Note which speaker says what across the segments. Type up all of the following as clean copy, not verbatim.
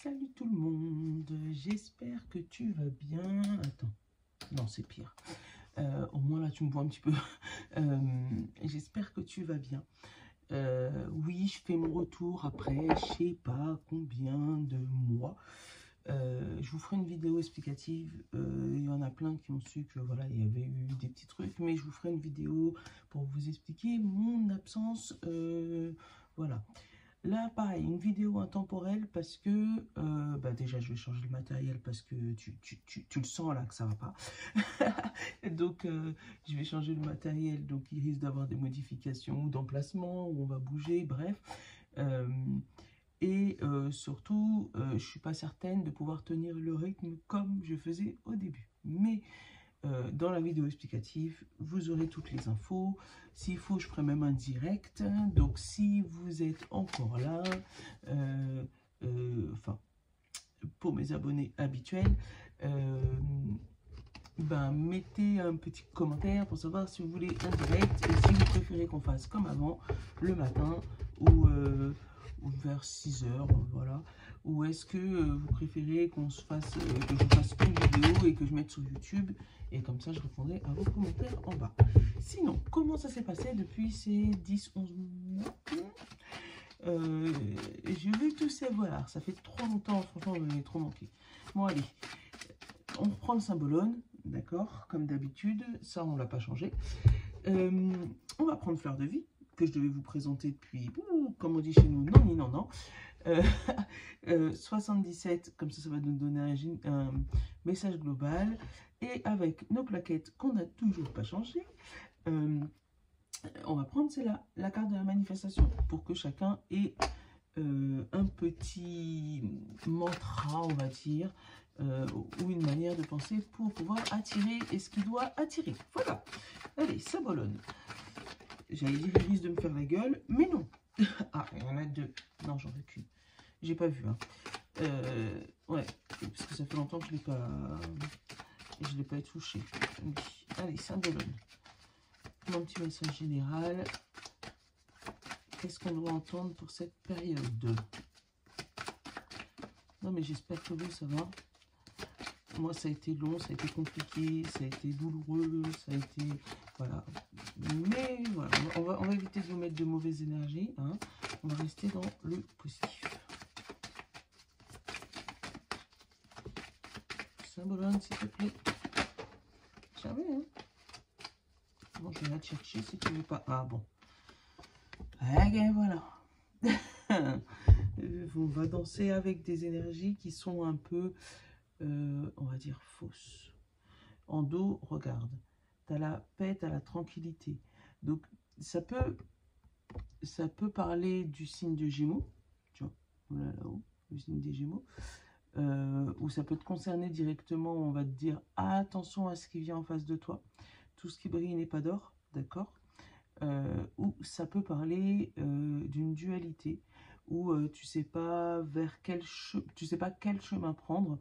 Speaker 1: Salut tout le monde, j'espère que tu vas bien. Attends, non c'est pire. Au moins là tu me vois un petit peu. J'espère que tu vas bien. Oui, je fais mon retour après je sais pas combien de mois. Je vous ferai une vidéo explicative. Il y en a plein qui ont su que voilà, il y avait eu des petits trucs, mais je vous ferai une vidéo pour vous expliquer mon absence. Voilà. Là, pareil, une vidéo intemporelle parce que, déjà, je vais changer le matériel parce que tu le sens là que ça va pas. Donc, je vais changer le matériel, donc il risque d'avoir des modifications d'emplacement, où on va bouger, bref. Surtout, je suis pas certaine de pouvoir tenir le rythme comme je faisais au début. Mais dans la vidéo explicative, vous aurez toutes les infos. S'il faut, je ferai même un direct. Donc, si vous êtes encore là, pour mes abonnés habituels, mettez un petit commentaire pour savoir si vous voulez un direct et si vous préférez qu'on fasse comme avant, le matin ou vers 6 h, voilà. Ou est-ce que vous préférez qu'on se fasse, que je fasse une vidéo et que je mette sur YouTube, et comme ça je répondrai à vos commentaires en bas. Sinon, comment ça s'est passé depuis ces 10-11 mois? Je vais tous savoir, ça fait trop longtemps, franchement, vous m'avez trop manqué. Bon, allez, on reprend le symbolone, d'accord, comme d'habitude, ça on l'a pas changé. On va prendre Fleur de Vie, que je devais vous présenter depuis, comme on dit chez nous, non. 77, comme ça va nous donner un message global. Et avec nos plaquettes qu'on n'a toujours pas changées, on va prendre celle-là, la carte de la manifestation, pour que chacun ait un petit mantra, on va dire, ou une manière de penser pour pouvoir attirer et ce qu'il doit attirer. Voilà. Allez, ça ballonne. J'allais dire, il risque de me faire la gueule, mais non. Ah, il y en a deux. Non, j'en veux qu'une. J'ai pas vu. Hein. Ouais, parce que ça fait longtemps que je l'ai pas touché. Allez, ça ballonne. Mon petit message général. Qu'est-ce qu'on doit entendre pour cette période? Non, mais j'espère que vous, ça va. Moi, ça a été long, ça a été compliqué, ça a été douloureux, ça a été... Voilà. Mais voilà, on va éviter de vous mettre de mauvaises énergies. Hein. On va rester dans le positif. Symbolone, s'il te plaît. Jamais, hein. Bon, je vais la te chercher si tu veux pas. Ah, bon. Et voilà. On va danser avec des énergies qui sont un peu, on va dire, fausses. En dos, regarde. Tu as la paix, tu as la tranquillité. Donc, ça peut parler du signe de Gémeaux. Tu vois, voilà là-haut, le signe des Gémeaux. Ou ça peut te concerner directement. On va te dire, attention à ce qui vient en face de toi. Tout ce qui brille n'est pas d'or, d'accord? Ou ça peut parler d'une dualité où tu sais pas quel chemin prendre.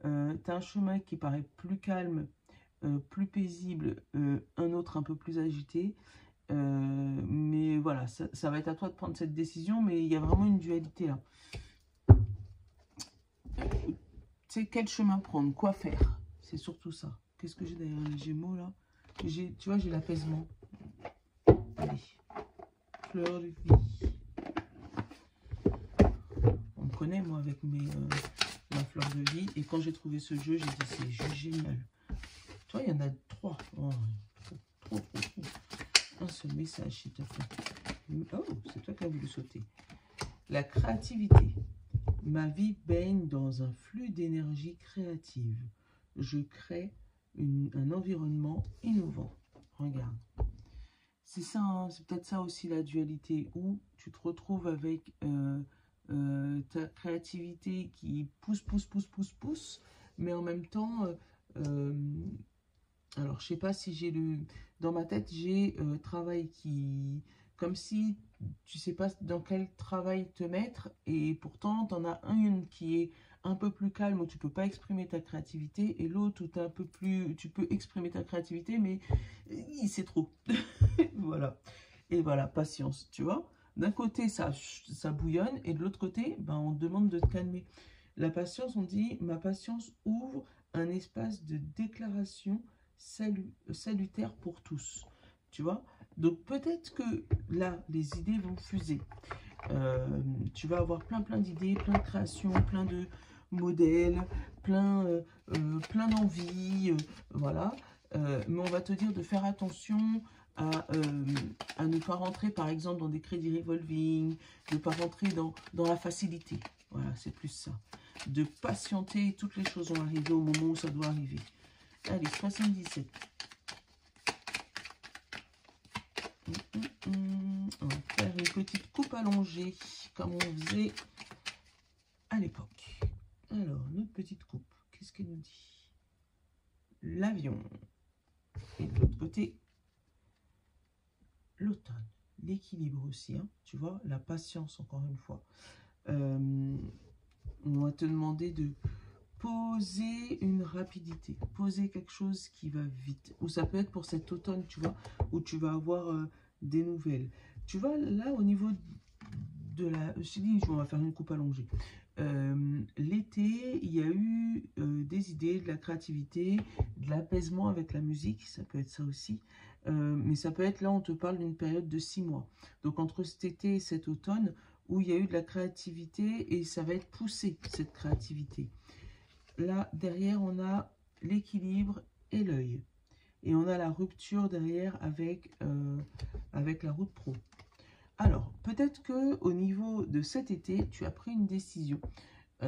Speaker 1: Tu as un chemin qui paraît plus calme, plus paisible, un autre un peu plus agité. Mais voilà, ça va être à toi de prendre cette décision, mais il y a vraiment une dualité là. Tu sais quel chemin prendre, quoi faire, c'est surtout ça. Qu'est-ce que j'ai derrière les Gémeaux là? Tu vois, j'ai l'apaisement. Allez, Fleur de Vie. On me connaît, moi, avec ma Fleur de Vie. Et quand j'ai trouvé ce jeu, j'ai dit, c'est juste génial. Tu vois, il y en a 3. Oh, trop. Un seul message, s'il te plaît. Oh, c'est toi qui as voulu sauter. La créativité. Ma vie baigne dans un flux d'énergie créative. Je crée un environnement innovant. Regarde. C'est ça, hein, c'est peut-être ça aussi la dualité, où tu te retrouves avec ta créativité qui pousse, mais en même temps, alors je sais pas si j'ai dans ma tête, j'ai travail qui, comme si tu sais pas dans quel travail te mettre, et pourtant tu en as une qui est un peu plus calme, où tu peux pas exprimer ta créativité, et l'autre où tu un peu plus, tu peux exprimer ta créativité, mais c'est trop. Voilà. Et voilà, patience, tu vois. D'un côté, ça bouillonne, et de l'autre côté, on te demande de te calmer. La patience, on dit, ma patience ouvre un espace de déclaration salutaire pour tous. Tu vois? Donc peut-être que là, les idées vont fuser. Tu vas avoir plein d'idées, plein de créations, plein de modèles, plein d'envies, voilà. Mais on va te dire de faire attention à ne pas rentrer par exemple dans des crédits revolving, de ne pas rentrer dans la facilité. Voilà, c'est plus ça. De patienter, toutes les choses vont arriver au moment où ça doit arriver. Allez, 77. On va faire une petite coupe allongée, comme on faisait à l'époque. Alors, notre petite coupe, qu'est-ce qu'elle nous dit? L'avion. Et de l'autre côté, l'automne. L'équilibre aussi, hein, tu vois, la patience, encore une fois. On va te demander de poser une rapidité, poser quelque chose qui va vite. Ou ça peut être pour cet automne, tu vois, où tu vas avoir des nouvelles. Tu vois, là, au niveau de la... Je t'ai dit, on va faire une coupe allongée. L'été, il y a eu des idées, de la créativité, de l'apaisement avec la musique, ça peut être ça aussi. Mais ça peut être, là, on te parle d'une période de 6 mois. Donc, entre cet été et cet automne, où il y a eu de la créativité et ça va être poussé, cette créativité. Là, derrière, on a l'équilibre et l'œil. Et on a la rupture derrière avec la route pro. Alors, peut-être que au niveau de cet été, tu as pris une décision.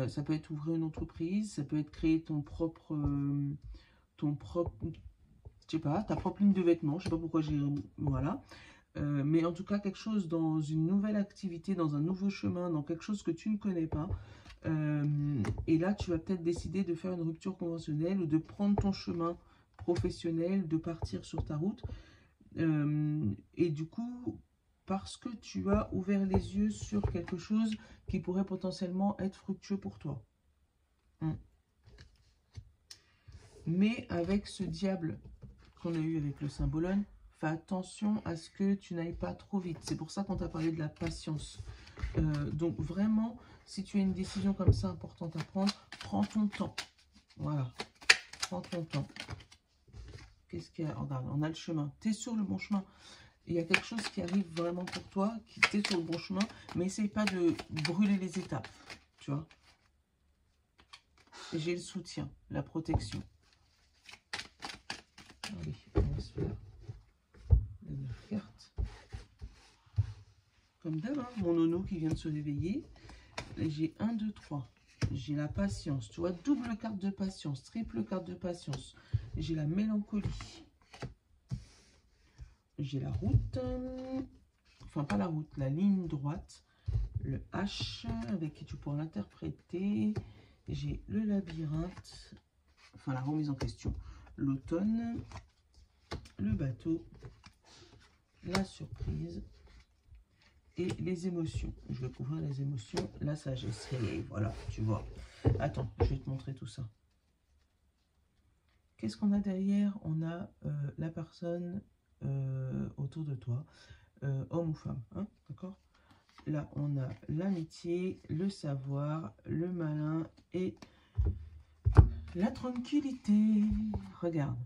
Speaker 1: Ça peut être ouvrir une entreprise, ça peut être créer je sais pas, ta propre ligne de vêtements. Je sais pas pourquoi j'ai... Voilà. Mais en tout cas, quelque chose dans une nouvelle activité, dans un nouveau chemin, dans quelque chose que tu ne connais pas. Et là, tu vas peut-être décider de faire une rupture conventionnelle ou de prendre ton chemin professionnel, de partir sur ta route. Et du coup, parce que tu as ouvert les yeux sur quelque chose qui pourrait potentiellement être fructueux pour toi. Mais avec ce diable qu'on a eu avec le symbolone, fais attention à ce que tu n'ailles pas trop vite. C'est pour ça qu'on t'a parlé de la patience. Donc vraiment, si tu as une décision comme ça importante à prendre, prends ton temps. Voilà, prends ton temps. Qu'est-ce qu'il y a? Regarde, on a le chemin. Tu es sur le bon chemin. Il y a quelque chose qui arrive vraiment pour toi, qui est sur le bon chemin, mais essaye pas de brûler les étapes, tu vois. J'ai le soutien, la protection. Allez, on va se faire la 9 cartes. Comme d'hab, hein, mon nono qui vient de se réveiller. J'ai 1, 2, 3. J'ai la patience, tu vois, double carte de patience, triple carte de patience. J'ai la mélancolie. J'ai la route, enfin pas la route, la ligne droite, le H avec qui tu pourras l'interpréter. J'ai le labyrinthe, enfin la remise en question, l'automne, le bateau, la surprise et les émotions. Je vais couvrir les émotions, la sagesse. Et voilà, tu vois. Attends, je vais te montrer tout ça. Qu'est-ce qu'on a derrière? On a la personne autour de toi, homme ou femme, hein, d'accord? Là, on a l'amitié, le savoir, le malin et la tranquillité. Regarde,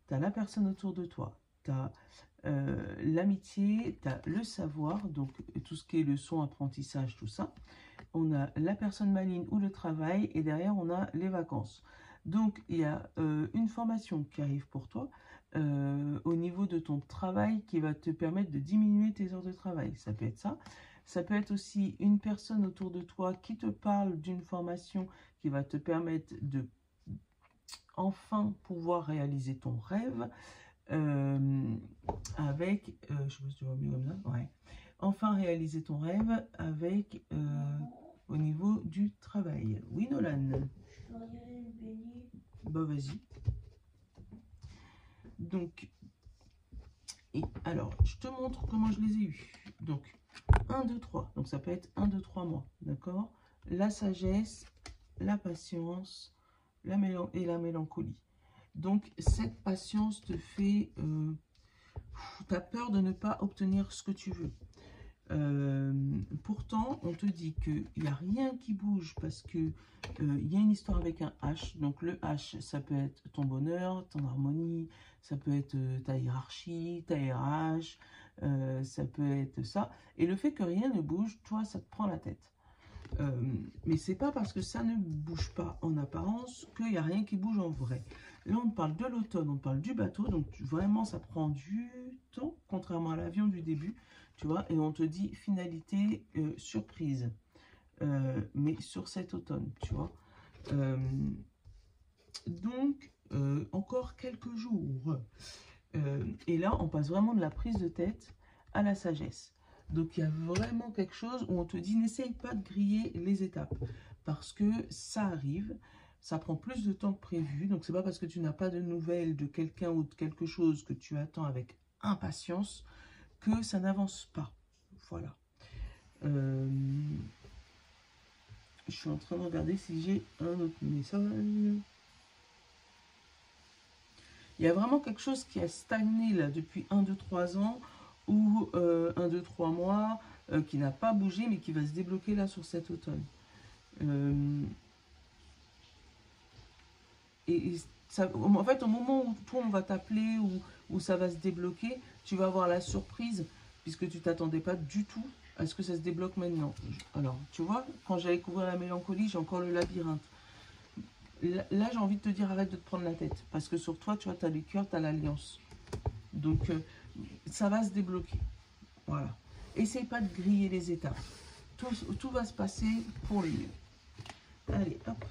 Speaker 1: tu as la personne autour de toi, tu as l'amitié, tu as le savoir, donc tout ce qui est leçon, apprentissage, tout ça. On a la personne maligne ou le travail et derrière, on a les vacances. Donc, il y a une formation qui arrive pour toi au niveau de ton travail qui va te permettre de diminuer tes heures de travail. Ça peut être ça. Ça peut être aussi une personne autour de toi qui te parle d'une formation qui va te permettre de enfin pouvoir réaliser ton rêve avec... je sais pas si tu vois mieux comme ça. Ouais. Enfin réaliser ton rêve avec... au niveau du travail. Oui, Nolan? Bah, vas-y. Donc, et alors, je te montre comment je les ai eus. Donc, 1, 2, 3. Donc, ça peut être 1, 2, 3 mois. D'accord? La sagesse, la patience et la mélancolie. Donc, cette patience te fait... tu as peur de ne pas obtenir ce que tu veux. Pourtant, on te dit qu'il n'y a rien qui bouge parce que il y a une histoire avec un H. Donc le H, ça peut être ton bonheur, ton harmonie, ça peut être ta hiérarchie, ta RH, ça peut être ça. Et le fait que rien ne bouge, toi, ça te prend la tête. Mais c'est pas parce que ça ne bouge pas en apparence qu'il n'y a rien qui bouge en vrai. Là, on parle de l'automne, on parle du bateau, donc vraiment, ça prend du temps, contrairement à l'avion du début, tu vois, et on te dit finalité surprise, mais sur cet automne, tu vois. Encore quelques jours. Et là, on passe vraiment de la prise de tête à la sagesse. Donc, il y a vraiment quelque chose où on te dit, n'essaye pas de griller les étapes. Parce que ça arrive, ça prend plus de temps que prévu. Donc, c'est pas parce que tu n'as pas de nouvelles de quelqu'un ou de quelque chose que tu attends avec impatience que ça n'avance pas. Voilà. Je suis en train de regarder si j'ai un autre message. Il y a vraiment quelque chose qui a stagné là depuis 1, 2, 3 ans ou 1, 2, 3 mois qui n'a pas bougé mais qui va se débloquer là sur cet automne. Et ça, en fait, au moment où toi on va t'appeler ou ça va se débloquer, tu vas avoir la surprise puisque tu t'attendais pas du tout à ce que ça se débloque maintenant. Alors, tu vois, quand j'allais couvrir la mélancolie, j'ai encore le labyrinthe. Là, j'ai envie de te dire, arrête de te prendre la tête. Parce que sur toi, tu vois, tu as les cœurs, tu as l'alliance. Donc, ça va se débloquer. Voilà. Essaye pas de griller les étapes. Tout va se passer pour le mieux. Allez, hop.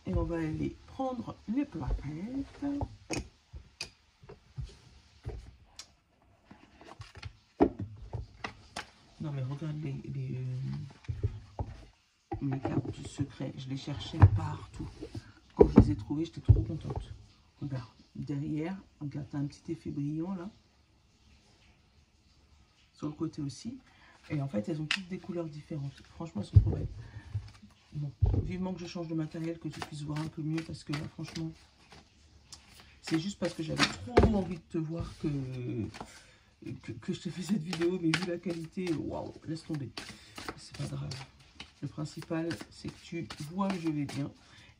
Speaker 1: Et on va aller prendre les plaquettes. Non, mais regarde mes cartes du secret. Je les cherchais partout. Quand je les ai trouvées, j'étais trop contente. Regarde, derrière, regarde, t'as un petit effet brillant là. Sur le côté aussi. Et en fait, elles ont toutes des couleurs différentes. Franchement, elles sont trop belles. Bon, vivement que je change de matériel, que tu puisses voir un peu mieux. Parce que là, franchement, c'est juste parce que j'avais trop envie de te voir que je te fais cette vidéo. Mais vu la qualité, waouh, laisse tomber. C'est pas grave. Le principal, c'est que tu vois que je vais bien.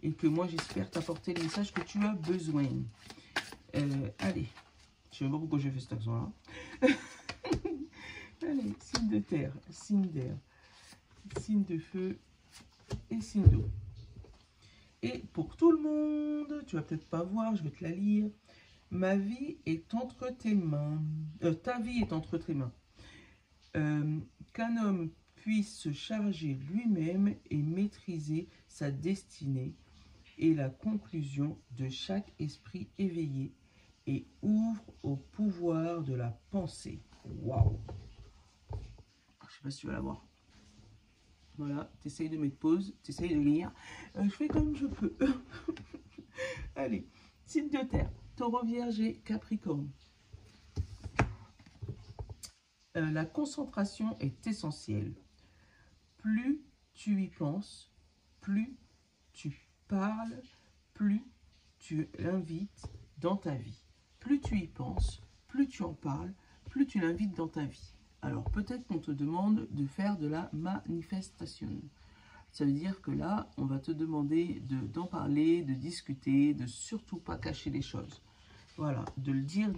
Speaker 1: Et que moi, j'espère t'apporter le message que tu as besoin. Allez. Je sais même pas pourquoi j'ai fait cet accent-là. Allez, signe de terre, signe d'air, signe de feu et signe d'eau. Et pour tout le monde, tu vas peut-être pas voir, je vais te la lire. Ma vie est entre tes mains. Ta vie est entre tes mains. Qu'un homme puisse se charger lui-même et maîtriser sa destinée est la conclusion de chaque esprit éveillé et ouvre au pouvoir de la pensée. Waouh! Je sais pas si tu vas la voir. Voilà, tu essayes de mettre pause, tu essayes de lire. Je fais comme je peux. Allez, signe de terre, Taureau, Vierge et Capricorne. La concentration est essentielle. Plus tu y penses, plus tu parles, plus tu l'invites dans ta vie. Plus tu y penses, plus tu en parles, plus tu l'invites dans ta vie. Alors peut-être qu'on te demande de faire de la manifestation. Ça veut dire que là, on va te demander d'en parler, de discuter, de surtout pas cacher les choses. Voilà, de le dire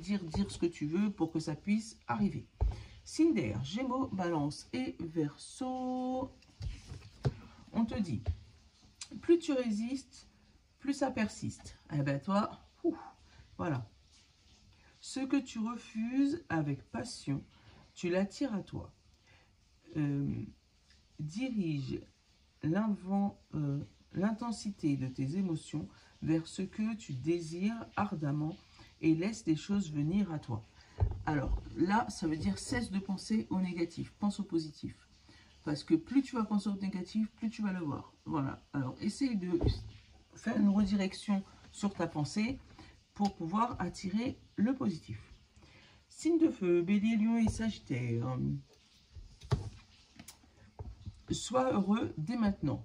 Speaker 1: ce que tu veux pour que ça puisse arriver. Signe d'air, Gémeaux, Balance et Verseau. On te dit, plus tu résistes, plus ça persiste. Eh ben toi, voilà. Ce que tu refuses avec passion, tu l'attires à toi. Dirige l'intensité de tes émotions vers ce que tu désires ardemment et laisse les choses venir à toi. Alors là, ça veut dire cesse de penser au négatif, pense au positif. Parce que plus tu vas penser au négatif, plus tu vas le voir. Voilà. Alors essaye de faire une redirection sur ta pensée pour pouvoir attirer le positif. Signe de feu, Bélier, Lion et Sagittaire. Sois heureux dès maintenant.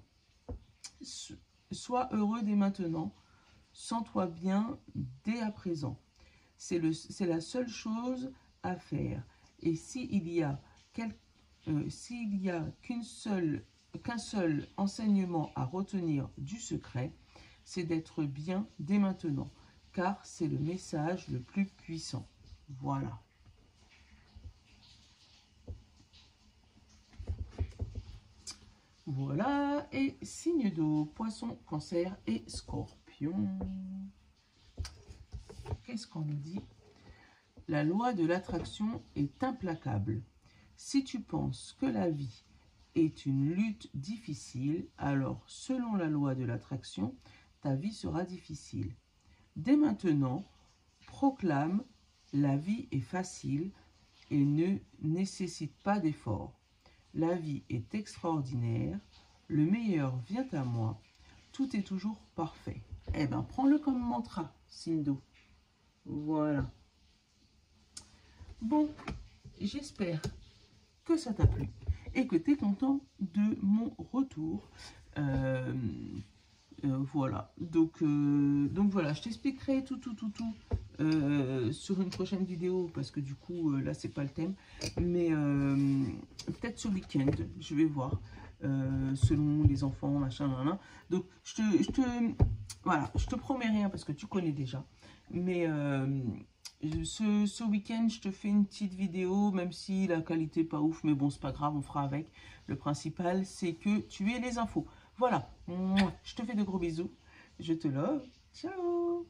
Speaker 1: Sois heureux dès maintenant. Sens-toi bien dès à présent. C'est la seule chose à faire. Et s'il y a s'il n'y a qu'un seul enseignement à retenir du secret, c'est d'être bien dès maintenant, car c'est le message le plus puissant. Voilà. Voilà, et signe d'eau, poisson, cancer et scorpion. Qu'est-ce qu'on nous dit? La loi de l'attraction est implacable. Si tu penses que la vie est une lutte difficile, alors selon la loi de l'attraction, ta vie sera difficile. Dès maintenant, proclame « La vie est facile et ne nécessite pas d'effort. La vie est extraordinaire, le meilleur vient à moi, tout est toujours parfait. » Eh bien, prends-le comme mantra, signe d'eau. Voilà. Bon, j'espère que ça t'a plu et que tu es content de mon retour. Voilà. Donc voilà, je t'expliquerai tout sur une prochaine vidéo parce que du coup, là, c'est pas le thème. Mais peut-être ce week-end, je vais voir. Selon les enfants, machin, nan. Donc, voilà, je te promets rien parce que tu connais déjà. Mais ce week-end, je te fais une petite vidéo, même si la qualité n'est pas ouf, mais bon, c'est pas grave, on fera avec. Le principal, c'est que tu aies les infos. Voilà, je te fais de gros bisous. Je te love. Ciao.